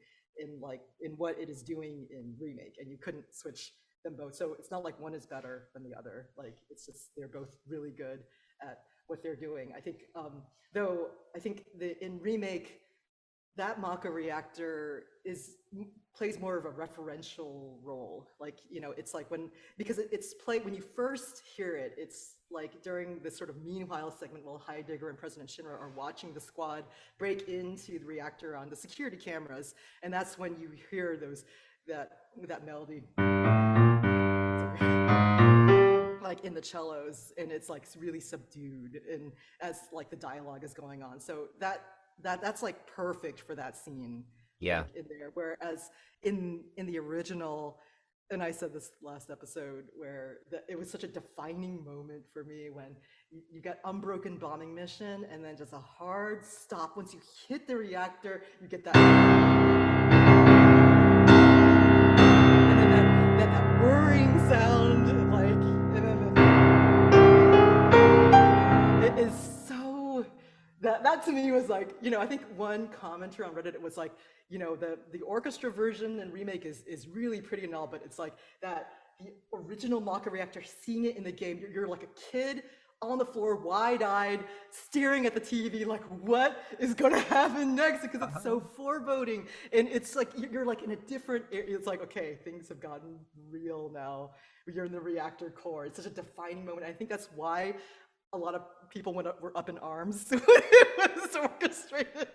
what it is doing in remake and you couldn't switch them both, so it's not like one is better than the other, like it's just they're both really good at what they're doing. I think though I think the in remake that Mako reactor plays more of a referential role. Like, it's like because it's played when you first hear it, it's like during this sort of meanwhile segment while Heidegger and President Shinra are watching the squad break into the reactor on the security cameras, and that's when you hear that melody. Like in the cellos, and it's like really subdued and as like the dialogue is going on, so that's like perfect for that scene, Yeah. like in there, whereas in the original, and I said this last episode where it was such a defining moment for me when you got unbroken bombing mission and then just a hard stop once you hit the reactor, you get that, and then that whirring sound, like, and then it is so that to me was like, I think one commenter on Reddit, it was like, the orchestra version and remake is really pretty and all, but it's like that the original Mako Reactor, seeing it in the game, you're like a kid on the floor, wide-eyed, staring at the TV, like what is gonna happen next? Because it's so foreboding, and it's like you're like in a different. It's like, okay, things have gotten real now. You're in the reactor core. It's such a defining moment. I think that's why a lot of people were up in arms when it was orchestrated,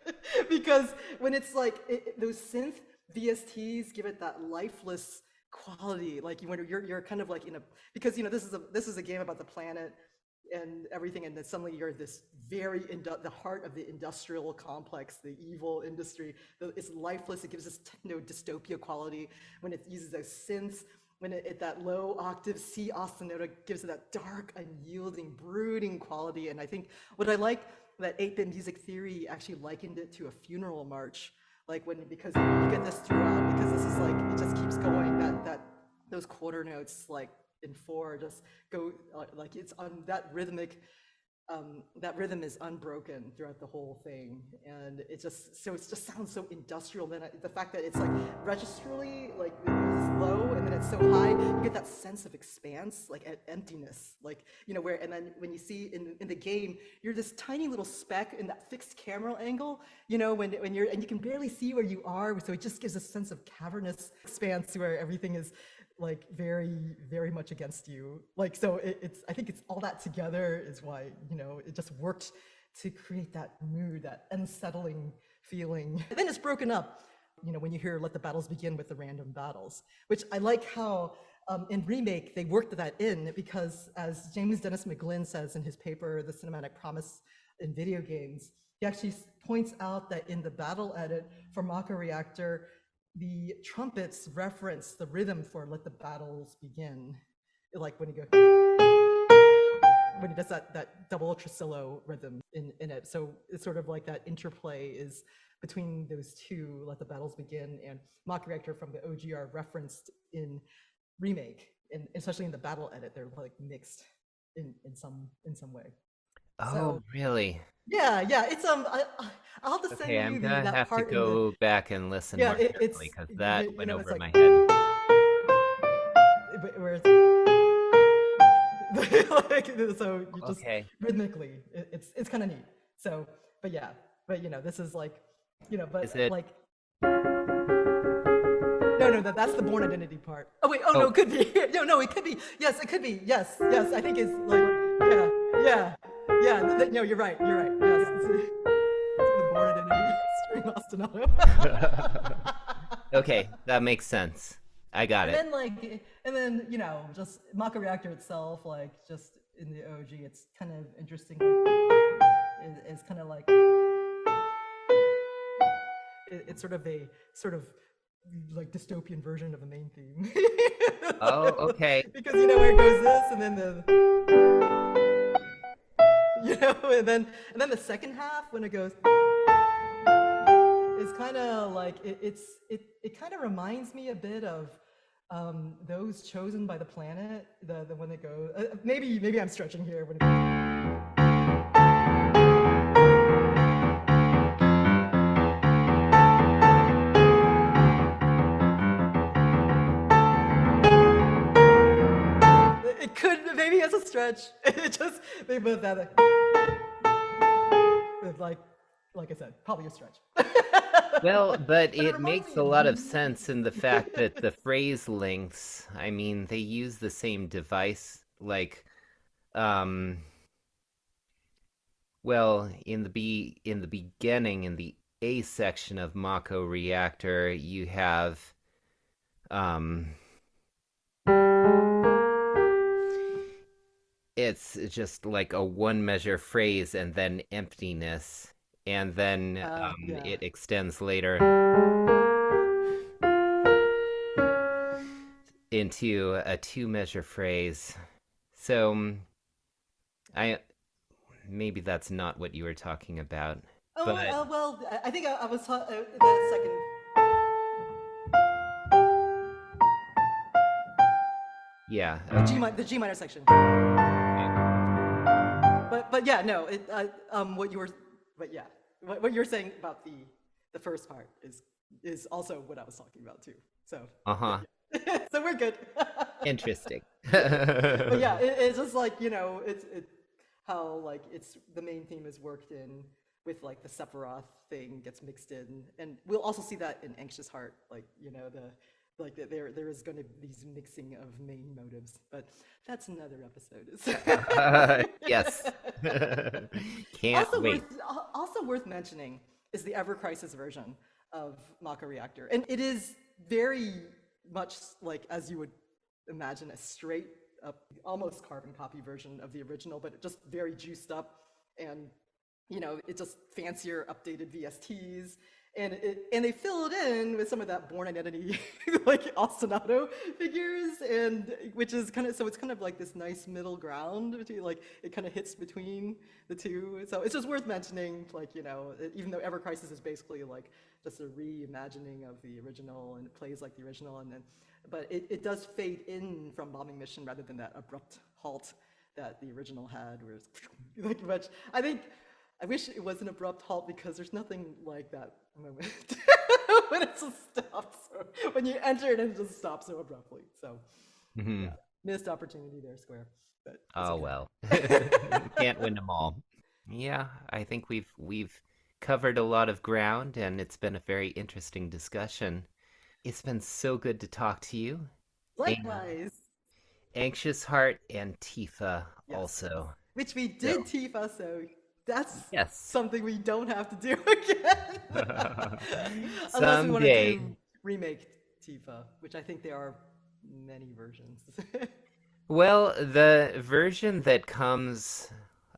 because when it's like those synth VSTs give it that lifeless quality, like when you're kind of like in a, because this is a game about the planet and everything, and then suddenly you're this the heart of the industrial complex, the evil industry. It's lifeless. It gives this techno dystopia quality when it uses those synths, when it, at that low octave C ostinato gives it that dark, unyielding, brooding quality. And I think what I like that 8-bit music theory actually likened it to a funeral march, like because you get this throughout, because this is like, it just keeps going, that those quarter notes like in four just go like it's on that rhythmic that rhythm is unbroken throughout the whole thing, and it just sounds so industrial. Then the fact that it's like registerly, like it's low and then it's so high, you get that sense of expanse, like emptiness, like where. And then when you see in the game, you're this tiny little speck in that fixed camera angle, when you're and you can barely see where you are, so it just gives a sense of cavernous expanse where everything is like very, very much against you. Like, so I think it's all that together is why, it just worked to create that mood, that unsettling feeling. And then it's broken up, when you hear Let the Battles Begin with the random battles, which I like how in Remake, they worked that in because as James Dennis McGlynn says in his paper, The Cinematic Promise in Video Games, he actually points out that in the battle edit for Mako Reactor, the trumpets reference the rhythm for Let the Battles Begin. Like when he does that double ultrasilo rhythm in it. So it's sort of like that interplay is between those two, Let the Battles Begin and Mako Reactor from the OGR referenced in Remake, and especially in the battle edit, they're like mixed in some way. Oh, So really? yeah, it's I'll have to send Okay, I'm you gonna that have to part in the go back and listen yeah more it's carefully because that went it's over like my head. where it's like so you just Okay. rhythmically it's kind of neat. So but yeah, but this is like Is but it? like no that's the Born Identity part. Oh wait, oh no, Oh, it could be no it could be, yes it could be, yes I think it's like yeah no you're right yes it's the Born Identity string ostinato. okay, that makes sense. I got And it. then just Mako Reactor itself, like just in the OG, it's kind of interesting. It's kind of like it's sort of like dystopian version of the main theme. Oh, okay. Because where it goes this and then and then the second half when it goes it's kind of like it kind of reminds me a bit of those chosen by the planet, the one that go maybe I'm stretching here when it could maybe as a stretch. It just they both have like I said, probably a stretch. Well, but But it it reminds makes me a of lot of you. sense in the fact that the phrase lengths, I mean, they use the same device, like, um, well, in the beginning, in the A section of Mako Reactor, you have, um, it's just like a one measure phrase and then emptiness, and then Yeah. it extends later into a two measure phrase. So I maybe that's not what you were talking about, Oh but well, I think I was that second. yeah, okay. The G minor section. Okay. But yeah, no, what you were, but yeah, what you were saying about the first part is also what I was talking about too. So Uh-huh. so we're good. Interesting. But yeah, it's just like it's how like it's the main theme is worked in with like the Sephiroth thing gets mixed in, and we'll also see that in Anxious Heart, like there is going to be these mixing of main motives, but that's another episode. Yes. Can't also worth wait. also worth mentioning is the Ever Crisis version of Mako Reactor, and it is very much like as you would imagine a straight up, almost carbon copy version of the original, but just very juiced up, and it's just fancier, updated VSTs, and they fill it in with some of that Born Identity like ostinato figures, and which is kind of, so it's kind of like this nice middle ground between, like it kind of hits between the two. So it's just worth mentioning, like, even though Ever Crisis is basically like just a reimagining of the original and it plays like the original, and then but it does fade in from Bombing Mission rather than that abrupt halt that the original had, where it's like much. I wish it was an abrupt halt, because there's nothing like that moment when it just stops. When you enter it and it just stops so abruptly. So Hmm. yeah, missed opportunity there, Square. But it's Oh okay. well. Can't win them all. Yeah, I think we've covered a lot of ground and it's been a very interesting discussion. It's been so good to talk to you. And Likewise, Anxious Heart and Tifa yes. also. Which we So, did, Tifa, so that's yes. something we don't have to do again. Unless we want to Someday. do remake Tifa, which I think there are many versions. Well, the version that comes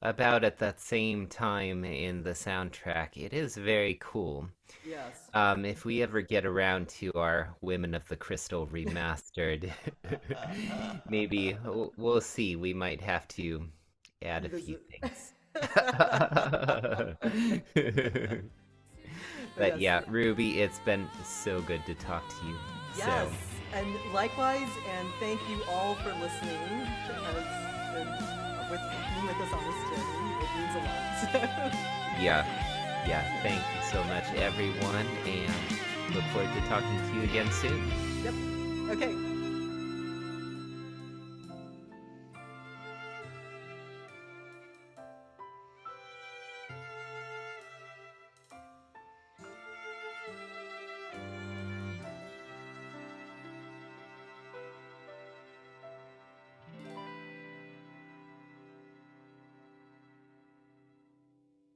about at that same time in the soundtrack, it is very cool. Yes. If we ever get around to our Women of the Crystal remastered, maybe we'll see. We might have to add a few Revisit. things. But But yes, yeah, Ruby, it's been so good to talk to you. yes, So, and likewise, and thank you all for listening, because with being with us on this journey, it means a lot. yeah, yeah, thank you so much, everyone, and look forward to talking to you again soon. Yep. Okay.